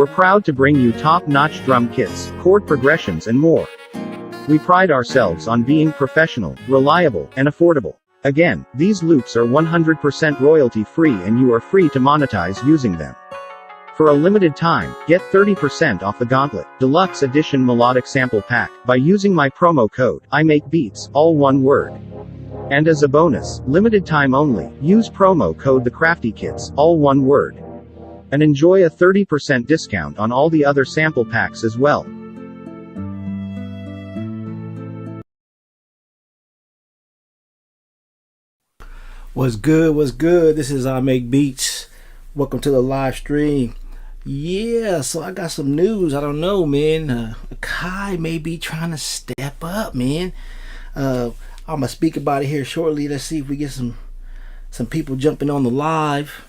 We're proud to bring you top-notch drum kits, chord progressions and more. We pride ourselves on being professional, reliable, and affordable. Again, these loops are 100% royalty-free and you are free to monetize using them. For a limited time, get 30% off the Gauntlet Deluxe Edition Melodic Sample Pack by using my promo code, IMakeBeats, all one word. And as a bonus, limited time only, use promo code TheCraftyKits, all one word. And enjoy a 30% discount on all the other sample packs as well. What's good? What's good? This is I Make Beats. Welcome to the live stream. Yeah, so I got some news. I don't know, man. Akai may be trying to step up, man. I'm gonna speak about it here shortly. Let's see if we get some people jumping on the live,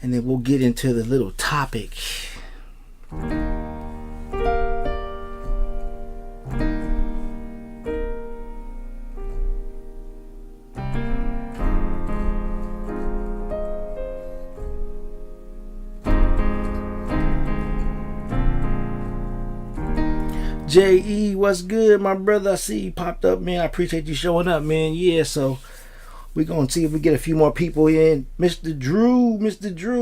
and then we'll get into the little topic. J.E., what's good, my brother? I see you popped up, man. I appreciate you showing up, man. Yeah, so we're going to see if we get a few more people in. Mr. Drew,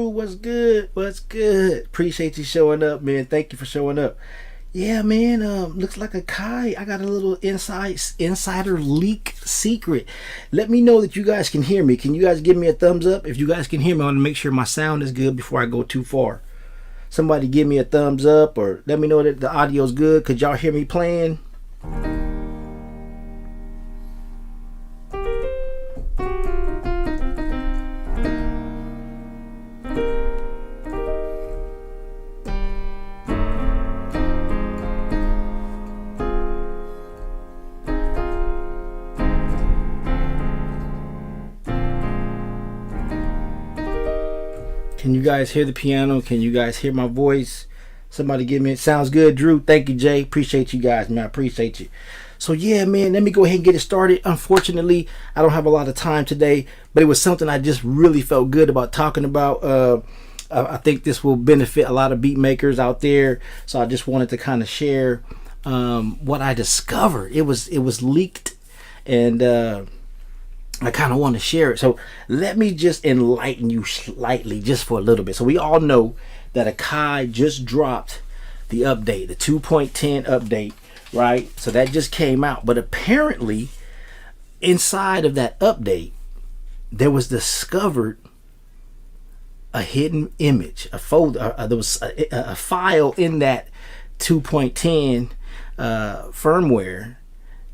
what's good? What's good? Appreciate you showing up, man. Thank you for showing up. Yeah, man, looks like Akai. I got a little insider leak secret. Let me know that you guys can hear me. Can you guys give me a thumbs up? If you guys can hear me, I want to make sure my sound is good before I go too far. Somebody give me a thumbs up or let me know that the audio's good. Could y'all hear me playing? Can you guys hear the piano? Can you guys hear my voice? Somebody give me it. Sounds good, Drew. Thank you, Jay. Appreciate you guys, man. I appreciate you. So yeah, man, let me go ahead and get it started. Unfortunately, I don't have a lot of time today, but it was something I just really felt good about talking about. I think this will benefit a lot of beat makers out there. So I just wanted to kind of share what I discovered. It was leaked, and I kind of want to share it. So let me just enlighten you slightly just for a little bit. So we all know that Akai just dropped the update, the 2.10 update, right? So that just came out. But apparently inside of that update, there was discovered a hidden image, a folder. There was a file in that 2.10 firmware.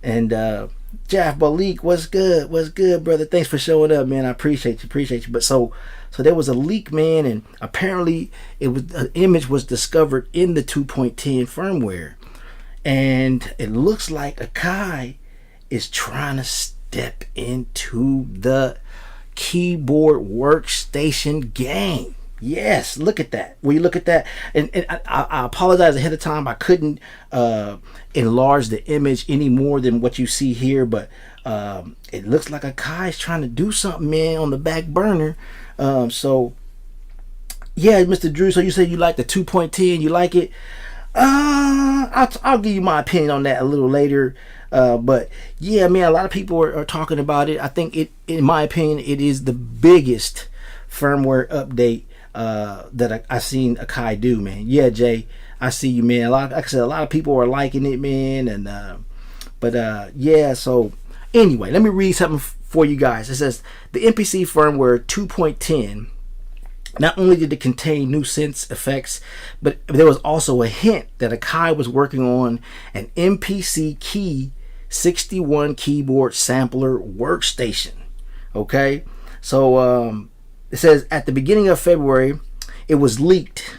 And Jeff Balik, what's good? What's good, brother? Thanks for showing up, man. I appreciate you. But so there was a leak, man, and apparently an image was discovered in the 2.10 firmware, and it looks like Akai is trying to step into the keyboard workstation game. Yes, look at that. Will you look at that? And I apologize ahead of time. I couldn't enlarge the image any more than what you see here, but it looks like Akai is trying to do something, man, on the back burner. So yeah, Mr. Drew, so you said you like the 2.10, you like it? I'll give you my opinion on that a little later. But yeah, man, a lot of people are talking about it. I think in my opinion, it is the biggest firmware update that I seen Akai do, man. Yeah, Jay, I see you, man. Like I said, a lot of people are liking it, man. And yeah. So anyway, let me read something for you guys. It says the MPC firmware 2.10. Not only did it contain new synth effects, but there was also a hint that Akai was working on an MPC Key 61 keyboard sampler workstation. Okay, so it says at the beginning of February, it was leaked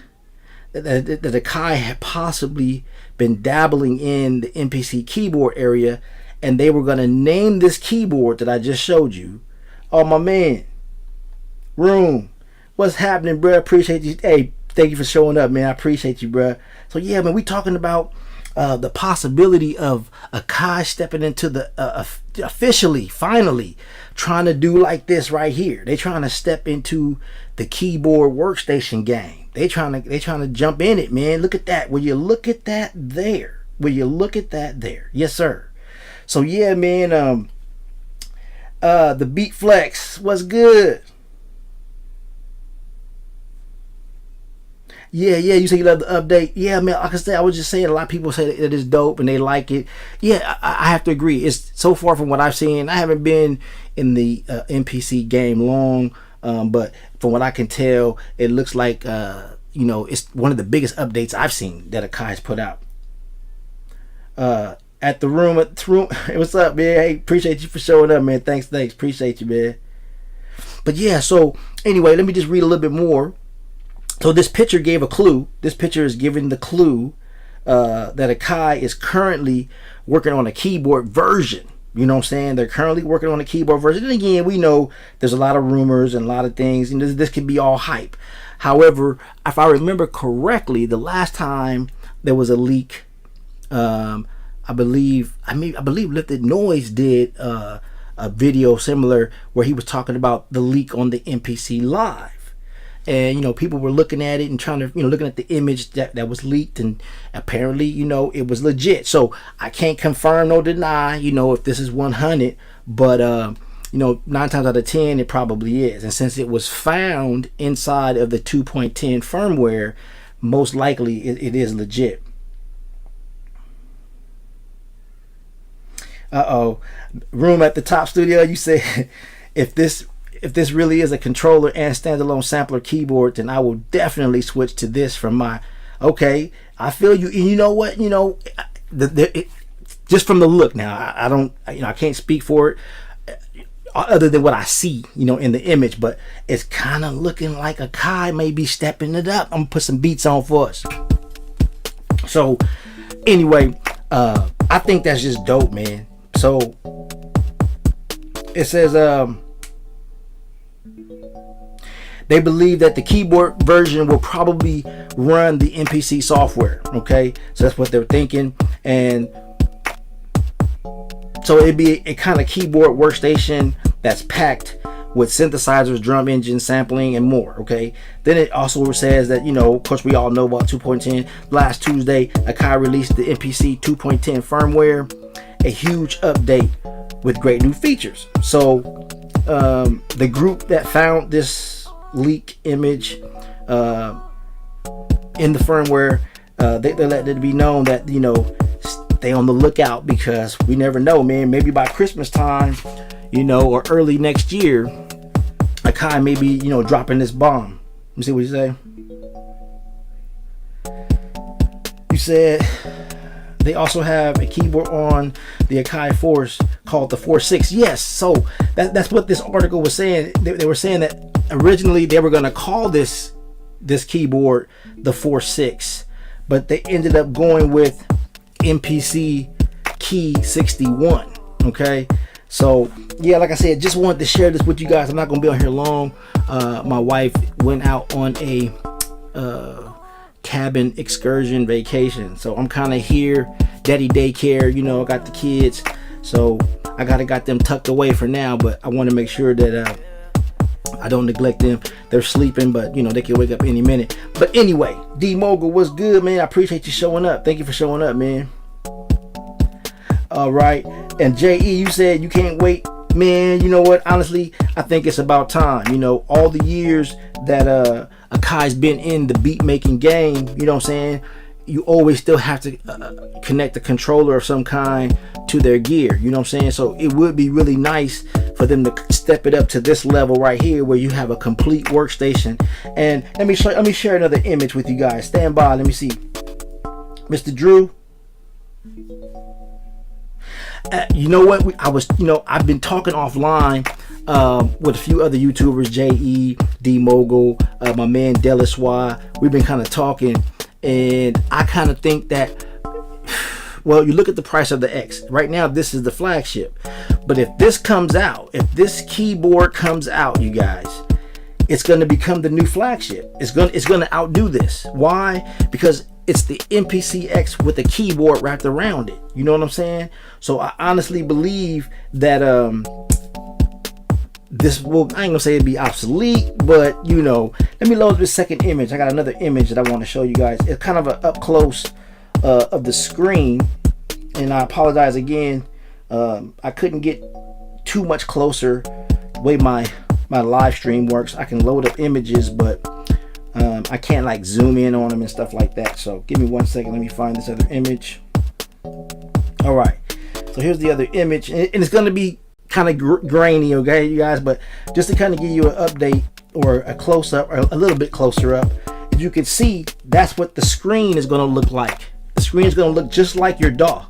that Akai had possibly been dabbling in the MPC keyboard area, and they were going to name this keyboard that I just showed you. Oh, my man, Room, what's happening, bro? Appreciate you. Hey, thank you for showing up, man. I appreciate you, bro. So yeah, man, we talking about the possibility of Akai stepping into the officially, finally, trying to do like this right here. They trying to step into the keyboard workstation game. they trying to jump in it, man. Look at that. Will you look at that there? Will you look at that there? Yes, sir. So yeah, man. The Beat Flex was good. Yeah, you say you love the update. Yeah, man, like I said, I was just saying, a lot of people say that it's dope and they like it. Yeah, I have to agree. It's so far from what I've seen. I haven't been in the MPC game long, but from what I can tell, it looks like it's one of the biggest updates I've seen that Akai's put out. At the room, hey, what's up, man? Hey, appreciate you for showing up, man. Thanks, appreciate you, man. But yeah, so anyway, let me just read a little bit more. So this picture gave a clue. This picture is giving the clue that Akai is currently working on a keyboard version. You know what I'm saying? They're currently working on a keyboard version. And again, we know there's a lot of rumors and a lot of things, and this could be all hype. However, if I remember correctly, the last time there was a leak, I believe Lifted Noise did a video similar where he was talking about the leak on the MPC Live. And people were looking at it and trying to looking at the image that was leaked, and apparently it was legit. So I can't confirm nor deny if this is 100, but 9 times out of 10 it probably is. And since it was found inside of the 2.10 firmware, most likely it is legit. Room at the top studio, you say if this really is a controller and standalone sampler keyboard, then I will definitely switch to this from my. Okay, I feel you. And you know what? Just from the look. Now, I don't. I can't speak for it other than what I see. In the image, but it's kind of looking like Akai may be stepping it up. I'm gonna put some beats on for us. So, anyway, I think that's just dope, man. So it says they believe that the keyboard version will probably run the MPC software. Okay, so that's what they're thinking. And so it'd be a kind of keyboard workstation that's packed with synthesizers, drum engine, sampling, and more. Okay, then it also says that of course we all know about 2.10. Last Tuesday, Akai released the MPC 2.10 firmware, a huge update with great new features. So the group that found this leak image in the firmware, they let it be known that stay on the lookout, because we never know, man. Maybe by Christmas time, or early next year, Akai may be dropping this bomb. Let me see what you say. You said they also have a keyboard on the Akai Force called the 4.6. Yes, so that's what this article was saying. They were saying that originally they were going to call this keyboard the 4.6, but they ended up going with MPC Key 61. Okay, so yeah, like I said, just wanted to share this with you guys. I'm not going to be on here long. My wife went out on a cabin excursion vacation, so I'm kind of here, daddy daycare. I got the kids, so I got them tucked away for now, but I want to make sure that I don't neglect them. They're sleeping, but they can wake up any minute. But anyway, D Mogul, what's good, man? I appreciate you showing up. Thank you for showing up, man. All right, and JE, you said you can't wait, man. You know what, honestly, I think it's about time. All the years that Akai's been in the beat making game, you know what I'm saying, you always still have to connect a controller of some kind to their gear, you know what I'm saying. So it would be really nice for them to step it up to this level right here, where you have a complete workstation. And let me share another image with you guys. Stand by, let me see. Mr. Drew, you know what, I've been talking offline with a few other YouTubers, JE, D Mogul, my man Deluxe. We've been kind of talking, and I kind of think that, well, you look at the price of the X right now, this is the flagship, but if this comes out, if this keyboard comes out, you guys, it's going to become the new flagship. It's going to outdo this. Why? Because it's the MPC X with a keyboard wrapped around it. You know what I'm saying? So I honestly believe that this will, I ain't gonna say it'd be obsolete, but you know, let me load this second image. I got another image that I want to show you guys. It's kind of an up close of the screen, and I apologize again. I couldn't get too much closer. The way my live stream works, I can load up images, but I can't like zoom in on them and stuff like that. So give me 1 second. Let me find this other image. All right. So here's the other image, and it's going to be kind of grainy, okay, you guys, but just to kind of give you an update or a close up, or a little bit closer up, as you can see, that's what the screen is going to look like. The screen is going to look just like your DAW.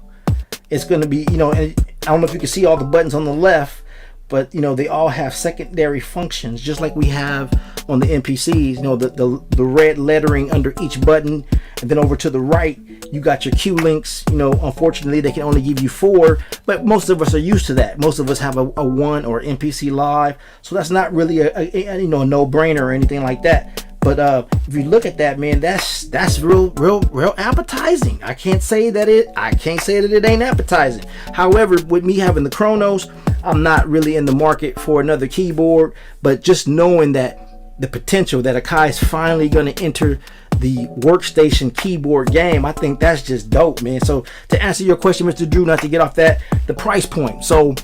It's going to be, you know, and I don't know if you can see all the buttons on the left, but you know, they all have secondary functions, just like we have on the MPCs. You know, the red lettering under each button, and then over to the right you got your Q links. You know, unfortunately they can only give you 4, but most of us are used to that. Most of us have a 1 or MPC Live, so that's not really a you know, a no-brainer or anything like that. But if you look at that, man, that's real appetizing. I can't say that it ain't appetizing. However, with me having the Chronos, I'm not really in the market for another keyboard, but just knowing that the potential that Akai is finally going to enter the workstation keyboard game, I think that's just dope, man. So to answer your question, Mr. Drew, not to get off that, the price point. So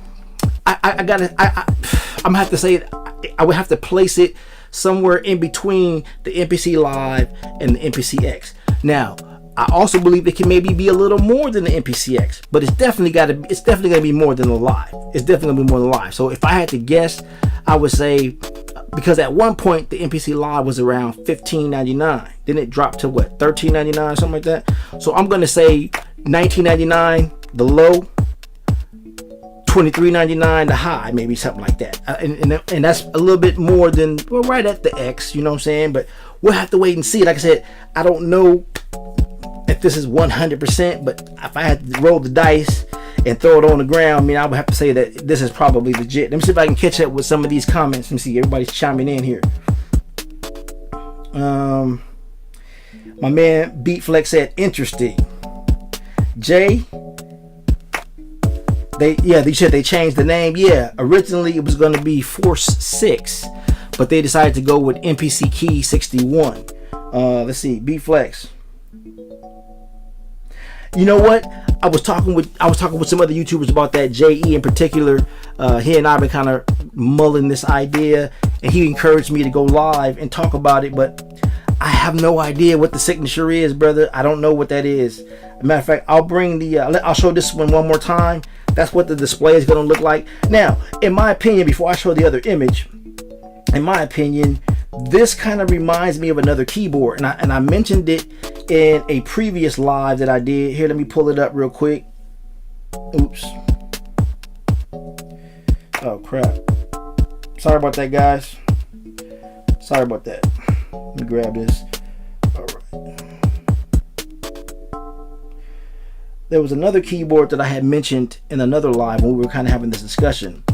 I'm gonna have to say, I would have to place it somewhere in between the MPC Live and the MPC X. Now, I also believe it can maybe be a little more than the MPC X, but it's definitely gonna be more than the Live. It's definitely gonna be more than the Live. So if I had to guess, I would say, because at one point the MPC Live was around $15.99, then it dropped to what, $13.99, something like that. So I'm gonna say $19.99 the low, $23.99 the high, maybe something like that, and that's a little bit more than, well, right at the X, you know what I'm saying? But we'll have to wait and see. Like I said, I don't know if this is 100%, but if I had to roll the dice and throw it on the ground, I mean, I would have to say that this is probably legit. Let me see if I can catch up with some of these comments. Let me see, everybody's chiming in here. My man Beatflex said interesting. Jay, they said they changed the name. Yeah, originally it was going to be Force 6, but they decided to go with MPC Key 61. Let's see, Beatflex. You know what? I was talking with some other YouTubers about that. JE in particular, he and I have been kind of mulling this idea, and he encouraged me to go live and talk about it, but I have no idea what the signature is, brother. I don't know what that is. As a matter of fact, I'll bring the I'll show this one more time. That's what the display is going to look like. Now, in my opinion, before I show the other image, in my opinion, this kind of reminds me of another keyboard, and I mentioned it in a previous live that I did. Here, let me pull it up real quick. Oops. Oh crap. Sorry about that, guys. Sorry about that. Let me grab this. All right. There was another keyboard that I had mentioned in another live when we were kind of having this discussion.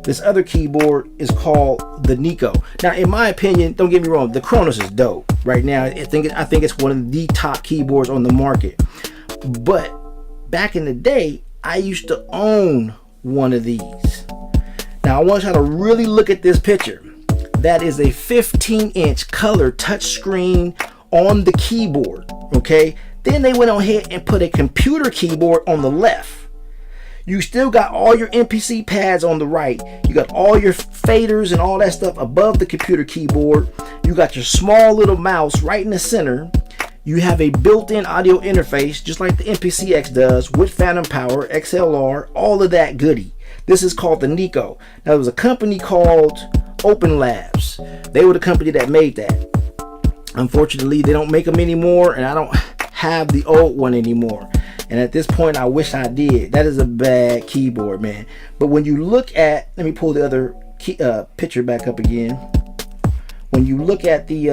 This other keyboard is called the Niko. Now, in my opinion, don't get me wrong, the Chronos is dope. Right now, I think it's one of the top keyboards on the market. But back in the day, I used to own one of these. Now, I want you to really look at this picture. That is a 15-inch color touchscreen on the keyboard. Okay. Then they went on ahead and put a computer keyboard on the left. You still got all your MPC pads on the right. You got all your faders and all that stuff above the computer keyboard. You got your small little mouse right in the center. You have a built-in audio interface, just like the MPC X does, with phantom power, XLR, all of that goodie. This is called the Niko. Now, there was a company called Open Labs. They were the company that made that. Unfortunately, they don't make them anymore, and I don't have the old one anymore. And at this point, I wish I did. That is a bad keyboard, man. But when you look at, let me pull the other picture back up again. When you look at the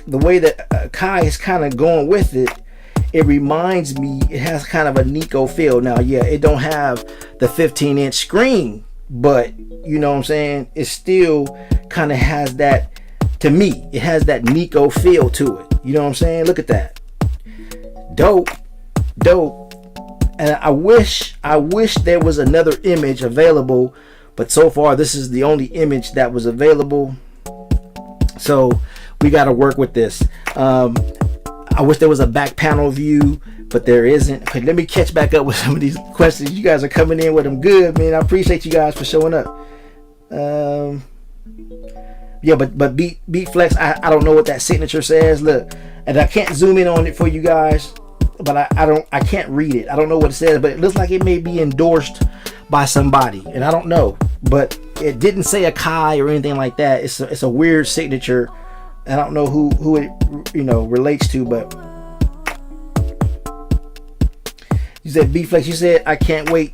way that Akai is kind of going with it, it reminds me, it has kind of a Niko feel. Now, yeah, it don't have the 15-inch screen, but you know what I'm saying? It still kind of has that, to me, it has that Niko feel to it. You know what I'm saying? Look at that. Dope. And I wish there was another image available but so far this is the only image that was available, so we got to work with this. I wish there was a back panel view, but there isn't. Okay, let me catch back up with some of these questions. You guys are coming in with them good, man. I appreciate you guys for showing up. Yeah, but Beat Flex, I don't know what that signature says. Look, and I can't zoom in on it for you guys, but I can't read it. I don't know what it says, but it looks like it may be endorsed by somebody, and I don't know, but it didn't say Akai or anything like that. It's a weird signature. I don't know who it relates to, but you said Beat Flex. You said I can't wait.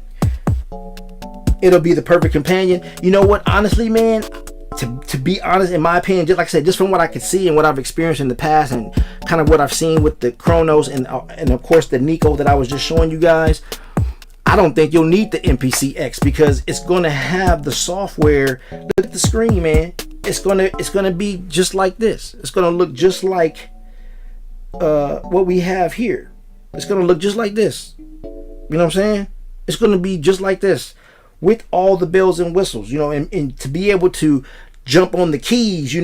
It'll be the perfect companion. You know what? Honestly, man, to be honest, in my opinion, just like I said, just from what I could see and what I've experienced in the past, and kind of what I've seen with the Chronos and of course the Niko that I was just showing you guys, I don't think you'll need the MPC X, because it's going to have the software. Look at the screen, man. It's gonna be just like this. It's gonna look just like what we have here. It's gonna look just like this. You know what I'm saying? It's gonna be just like this, with all the bells and whistles, and to be able to jump on the keys,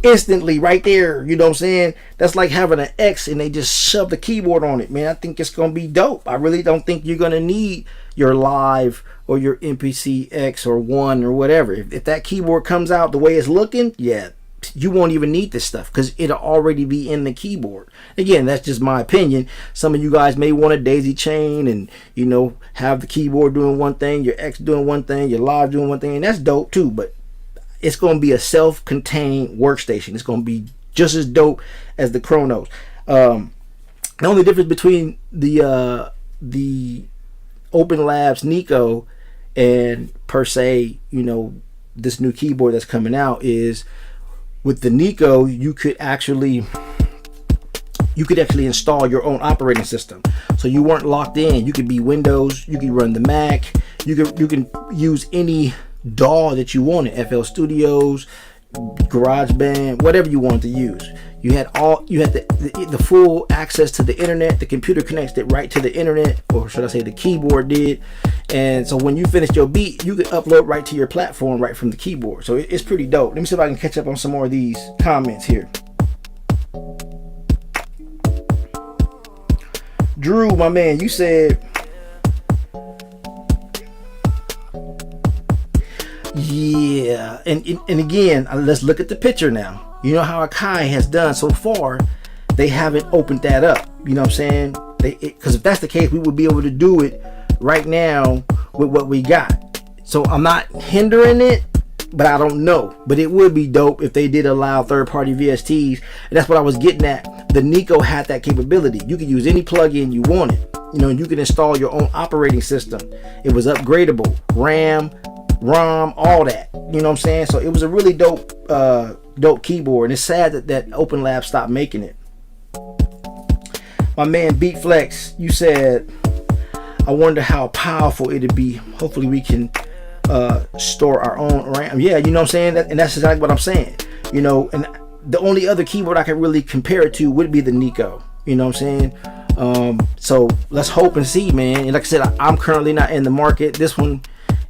instantly right there. You know what I'm saying? That's like having an X and they just shove the keyboard on it, man. I think it's gonna be dope. I really don't think you're gonna need your Live or your MPC X or One or whatever. If that keyboard comes out the way it's looking, yeah, you won't even need this stuff, because it'll already be in the keyboard. Again, that's just my opinion. Some of you guys may want a daisy chain and have the keyboard doing one thing, your X doing one thing, your Live doing one thing, and that's dope too. But it's going to be a self-contained workstation. It's going to be just as dope as the Chronos. The only difference between the Open Labs Niko and per se, this new keyboard that's coming out is, with the Niko, you could actually install your own operating system. So you weren't locked in. You could be Windows. You could run the Mac. You can use any DAW that you wanted, FL Studios, GarageBand, whatever you wanted to use. You had the full access to the internet. The computer connects it right to the internet, or should I say the keyboard did. And so when you finished your beat, you could upload right to your platform right from the keyboard. So it's pretty dope. Let me see if I can catch up on some more of these comments here. Drew, my man, you said, yeah, and again, let's look at the picture now. You know how Akai has done so far. They haven't opened that up. You know what I'm saying? Because if that's the case, we would be able to do it right now with what we got. So I'm not hindering it, but I don't know. But it would be dope if they did allow third-party VSTs. And that's what I was getting at. The Niko had that capability. You could use any plugin you wanted. You could install your own operating system. It was upgradable. RAM, ROM, all that. You know what I'm saying? So it was a really dope keyboard, and it's sad that Open Lab stopped making it. My man Beat Flex, you said, I wonder how powerful it'd be. Hopefully we can store our own RAM. Yeah, you know what I'm saying? And that's exactly what I'm saying. And the only other keyboard I could really compare it to would be the Niko. You know what I'm saying? So let's hope and see, man. And like I said, I'm currently not in the market. This one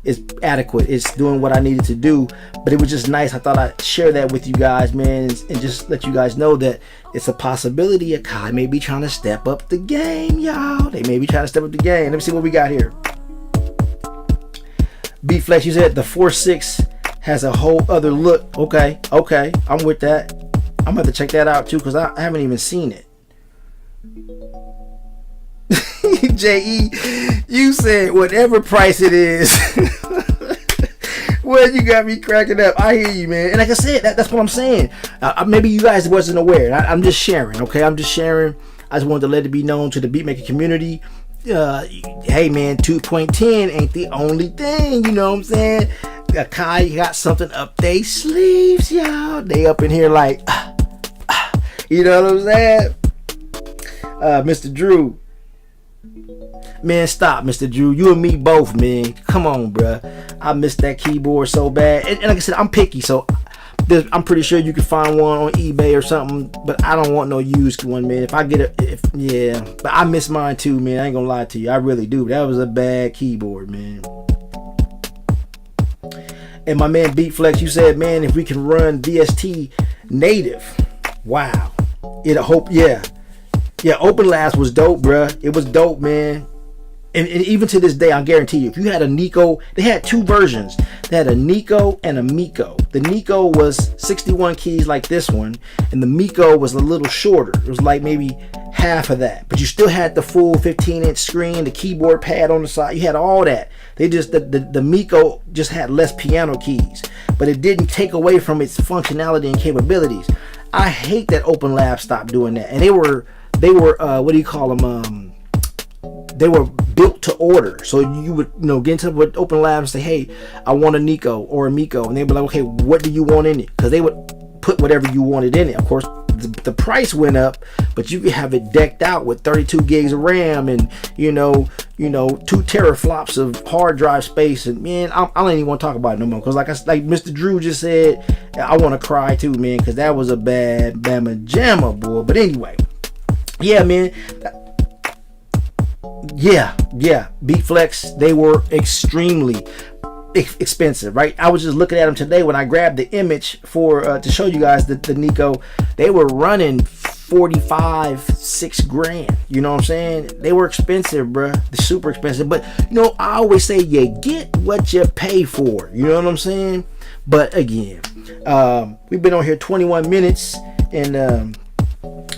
is adequate. It's doing what I needed to do, but it was just nice. I thought I'd share that with you guys, man, and just let you guys know that it's a possibility. Akai may be trying to step up the game, y'all. They may be trying to step up the game. Let me see what we got here. Beat Flex, you said the 4.6 has a whole other look. Okay, I'm with that. I'm about to check that out too, because I haven't even seen it. JE, you said whatever price it is. Well, you got me cracking up. I hear you, man. And like I said, that's what I'm saying. Maybe you guys wasn't aware. I'm just sharing, okay? I'm just sharing. I just wanted to let it be known to the beatmaker community. Hey, man, 2.10 ain't the only thing. You know what I'm saying? Akai got something up they sleeves, y'all. They up in here like, you know what I'm saying? Mr. Drew. Man, stop, Mr. Drew. You and me both, man. Come on, bruh. I missed that keyboard so bad. And like I said, I'm picky, so I'm pretty sure you can find one on eBay or something, but I don't want no used one, man. If I get it, yeah, but I miss mine too, man. I ain't gonna lie to you, I really do. That was a bad keyboard, man. And my man Beatflex, you said, man, if we can run VST native, wow, it'll hope, yeah, Open Labs was dope, bruh. It was dope, man. And even to this day, I guarantee you, if you had a Niko, they had two versions. They had a Niko and a Miko. The Niko was 61 keys like this one, and the Miko was a little shorter. It was like maybe half of that, but you still had the full 15-inch screen, the keyboard pad on the side. You had all that. They just the Miko just had less piano keys, but it didn't take away from its functionality and capabilities. I hate that Open Labs stopped doing that, and they were what do you call them? They were built to order, so you would get into with Open Labs and say, hey, I want a Niko or a Miko, and they'd be like, okay, what do you want in it? Because they would put whatever you wanted in it. Of course, the price went up, but you could have it decked out with 32 gigs of RAM and 2 teraflops of hard drive space. And man, I don't even want to talk about it no more, because like Mr. Drew just said, I want to cry too, man, because that was a bad Bama Jamma, boy. But anyway, yeah, man. Yeah, Beatflex, they were extremely expensive, right? I was just looking at them today when I grabbed the image for to show you guys the Niko. They were running 45-6 grand. You know what I'm saying? They were expensive, bruh. They're super expensive. But I always say you get what you pay for. You know what I'm saying? But again, we've been on here 21 minutes, and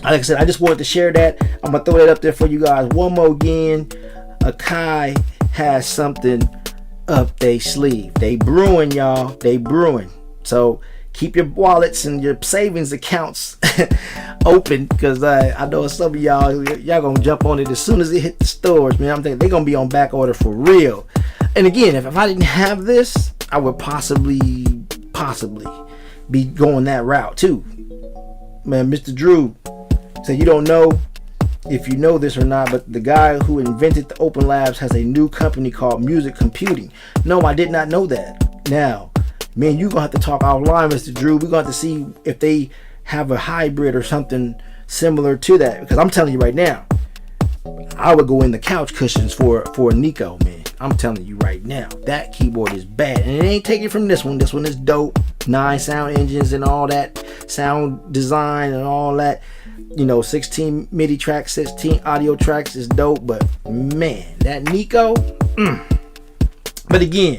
like I said, I just wanted to share that. I'm gonna throw that up there for you guys one more again. Akai has something up their sleeve. They brewing, y'all. They brewing. So keep your wallets and your savings accounts open, because I know some of y'all gonna jump on it as soon as it hit the stores, man. I'm thinking they're gonna be on back order for real. And again, if I didn't have this, I would possibly be going that route too, man. Mr. Drew said, you don't know if you know this or not, but the guy who invented the Open Labs has a new company called Music Computing. No, I did not know that. Now, man, you're gonna have to talk offline, Mr. Drew. We're gonna have to see if they have a hybrid or something similar to that, because I'm telling you right now, I would go in the couch cushions for a Niko, man. I'm telling you right now, that keyboard is bad, and it ain't taken from this one. This one is dope. 9 sound engines and all that, sound design and all that. 16 MIDI tracks, 16 audio tracks is dope, but man, that Niko. But again,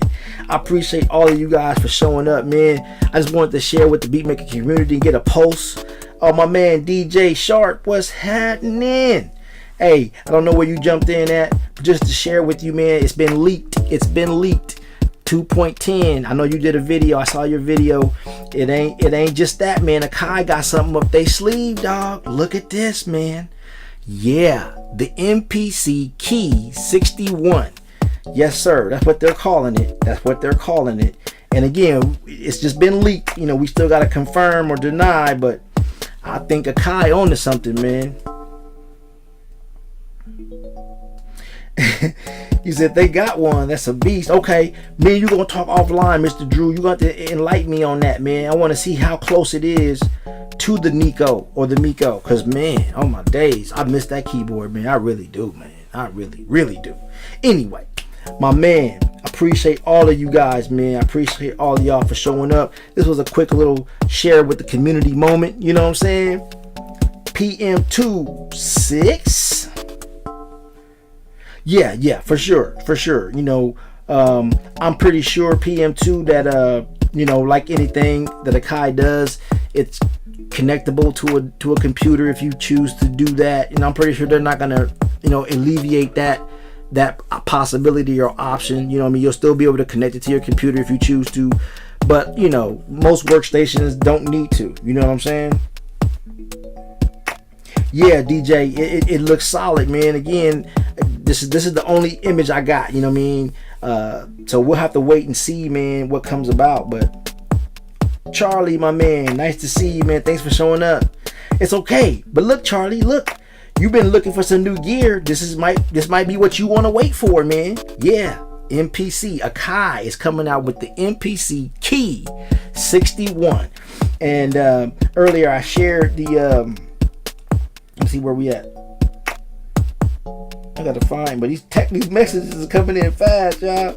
I appreciate all of you guys for showing up, man. I just wanted to share with the beatmaker community and get a pulse. Oh, my man DJ Sharp, what's happening? Hey, I don't know where you jumped in at, but just to share with you, man, it's been leaked. 2.10. I know you did a video. I saw your video. It ain't just that, man. Akai got something up their sleeve, dog. Look at this, man. Yeah, the MPC Key 61. Yes, sir. That's what they're calling it. And again, it's just been leaked. We still got to confirm or deny, but I think Akai onto something, man. He said they got one. That's a beast. Okay, man, you're gonna talk offline, Mr. Drew. You're going to enlighten me on that, man. I want to see how close it is to the Niko or the Miko, because man, oh my days, I miss that keyboard, man. I really do, man. I really do. Anyway, my man, appreciate all of you guys, man. I appreciate all of y'all for showing up. This was a quick little share with the community moment. You know what I'm saying? PM26. Yeah, for sure. I'm pretty sure PM2 that like anything that Akai does, it's connectable to a computer if you choose to do that. And I'm pretty sure they're not gonna alleviate that possibility or option. You'll still be able to connect it to your computer if you choose to, but most workstations don't need to. You know what I'm saying? Yeah, DJ, it looks solid, man. Again, this is the only image I got, you know what I mean? So we'll have to wait and see, man, what comes about. But Charlie, my man, nice to see you, man. Thanks for showing up. It's okay. But look, Charlie, look. You've been looking for some new gear. This might be what you want to wait for, man. Yeah, MPC Akai is coming out with the MPC Key 61. And earlier I shared the let's see where we at. I gotta find, but these messages are coming in fast, y'all.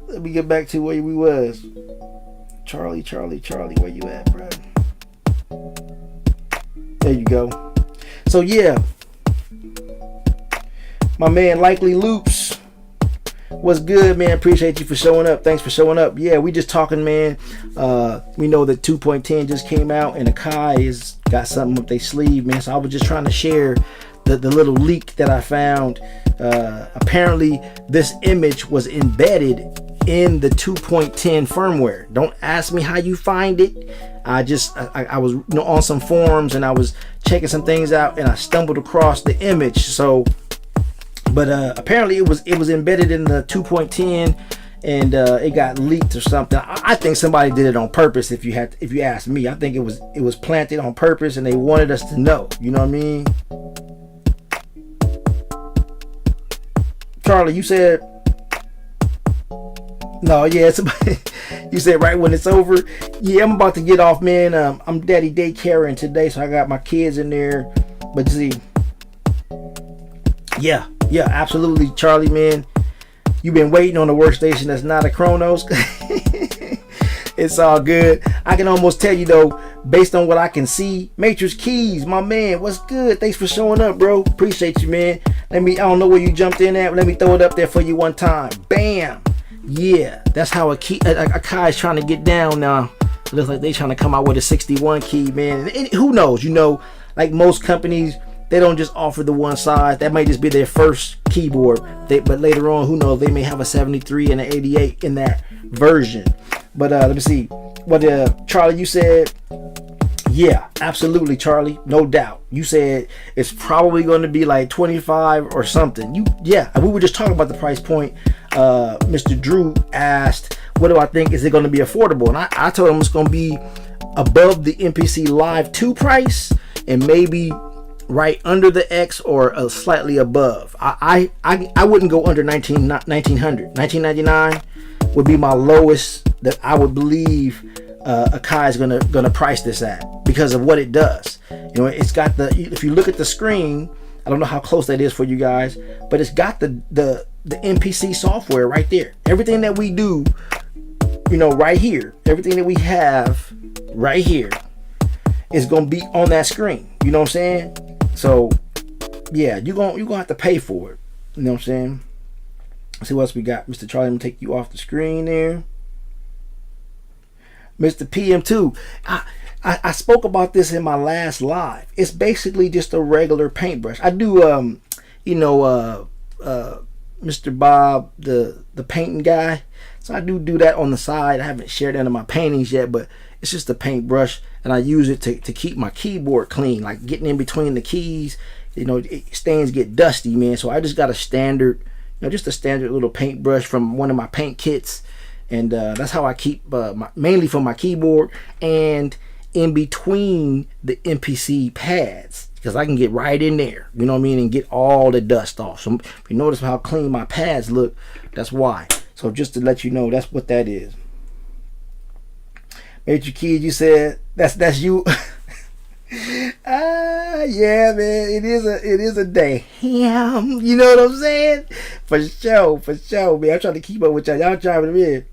Let me get back to where we was. Charlie, where you at, bro? There you go. So yeah, my man Likely Loops, what's good, man? Appreciate you for showing up. Thanks for showing up. Yeah, we just talking, man. We know that 2.10 just came out, and Akai has got something up their sleeve, man. So I was just trying to share the little leak that I found. Apparently, this image was embedded in the 2.10 firmware. Don't ask me how you find it. I was on some forums and I was checking some things out, and I stumbled across the image. So, but apparently it was embedded in the 2.10, and it got leaked or something. I think somebody did it on purpose. If you ask me, I think it was planted on purpose, and they wanted us to know. You know what I mean? Charlie, you said no. Yeah, somebody. You said right when it's over. Yeah, I'm about to get off, man. I'm daddy daycaring today, so I got my kids in there. But see, yeah, absolutely, Charlie, man. You've been waiting on a workstation that's not a Kronos. It's all good. I can almost tell you though, based on what I can see. Matrix Keys, my man, what's good? Thanks for showing up, bro. Appreciate you, man. I don't know where you jumped in at. Let me throw it up there for you one time. Bam. Yeah, that's how Akai is trying to get down now. It looks like they trying to come out with a 61 key, man. And who knows? You know, like most companies, they don't just offer the one size. That might just be their first keyboard. But later on, who knows? They may have a 73 and an 88 in that version. But let me see. What Charlie, you said? Yeah, absolutely, Charlie. No doubt. You said it's probably going to be like 25 or something. Yeah, we were just talking about the price point. Mr. Drew asked, what do I think? Is it going to be affordable? And I told him it's going to be above the MPC Live 2 price, and maybe right under the X or slightly above. I wouldn't go under 1900. 1999 would be my lowest that I would believe Akai is gonna price this at, because of what it does. You know, it's got if you look at the screen, I don't know how close that is for you guys, but it's got the MPC software right there. Everything that we do, you know, right here, everything that we have right here is gonna be on that screen. You know what I'm saying? So yeah, you're gonna have to pay for it. You know what I'm saying? Let's see what else we got. Mr. Charlie, I'm gonna take you off the screen there. Mr. PM2, I spoke about this in my last live. It's basically just a regular paintbrush. I do Mr. Bob, the painting guy. So I do that on the side. I haven't shared that in my paintings yet, but it's just a paintbrush, and I use it to keep my keyboard clean, like getting in between the keys. You know, stains get dusty, man. So I just got a standard, just a standard little paintbrush from one of my paint kits. And that's how I keep mainly for my keyboard and in between the MPC pads, because I can get right in there, you know what I mean, and get all the dust off. So if you notice how clean my pads look, that's why. So just to let you know, that's what that is. Major Kid, you said that's you. Yeah, man, it is a day. You know what I'm saying? For sure, man. I'm trying to keep up with y'all. Y'all driving me in.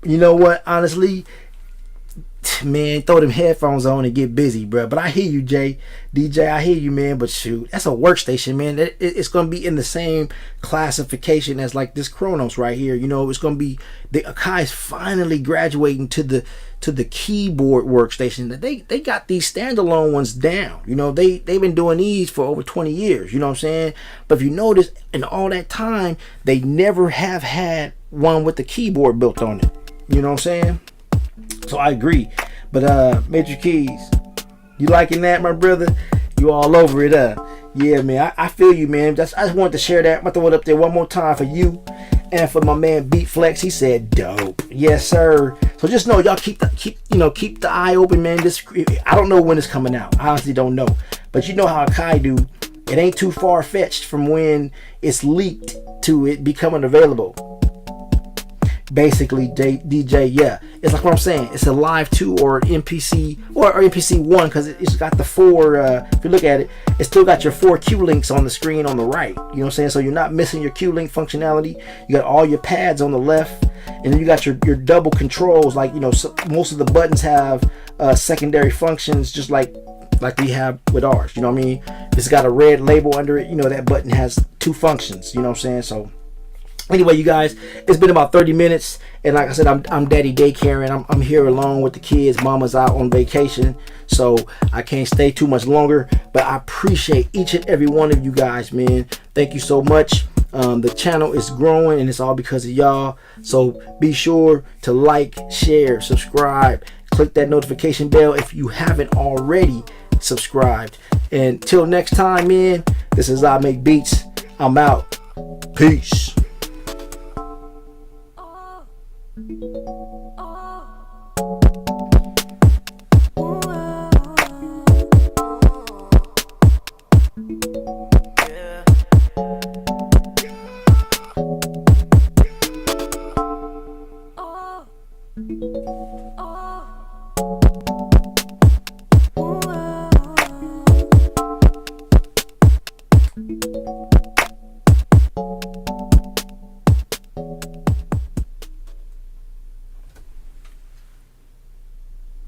You know what? Honestly, man, throw them headphones on and get busy, bro. But I hear you, DJ. I hear you, man. But shoot, that's a workstation, man. It's gonna be in the same classification as like this Kronos right here. You know, it's gonna be the Akai's finally graduating to the keyboard workstation. They got these standalone ones down. You know, they've been doing these for over 20 years. You know what I'm saying? But if you notice, in all that time, they never have had one with the keyboard built on it. You know what I'm saying? So I agree. But Major Keys, you liking that, my brother? You all over it, yeah, man. I feel you, man. I just wanted to share that. I'm gonna throw it up there one more time for you and for my man Beat Flex. He said dope. Yes, sir. So just know, y'all keep the eye open, man. I don't know when it's coming out. I honestly don't know. But you know how Akai do. It ain't too far fetched from when it's leaked to it becoming available. basically DJ. Yeah, it's like what I'm saying. It's a Live 2 or an MPC or MPC 1 because it's got the 4. If you look at it, it's still got your 4 Q links on the screen on the right. You know what I'm saying? So you're not missing your Q link functionality. You got all your pads on the left, and then you got your double controls. Like, you know, so most of the buttons have secondary functions, just like we have with ours. You know what I mean? If it's got a red label under it, you know that button has 2 functions. You know what I'm saying? So anyway, you guys, it's been about 30 minutes, and like I said, I'm daddy daycare, and I'm here alone with the kids. Mama's out on vacation, so I can't stay too much longer, but I appreciate each and every one of you guys, man. Thank you so much. The channel is growing, and it's all because of y'all. So be sure to like, share, subscribe, click that notification bell if you haven't already subscribed. And till next time, man, this is I Make Beats. I'm out. Peace.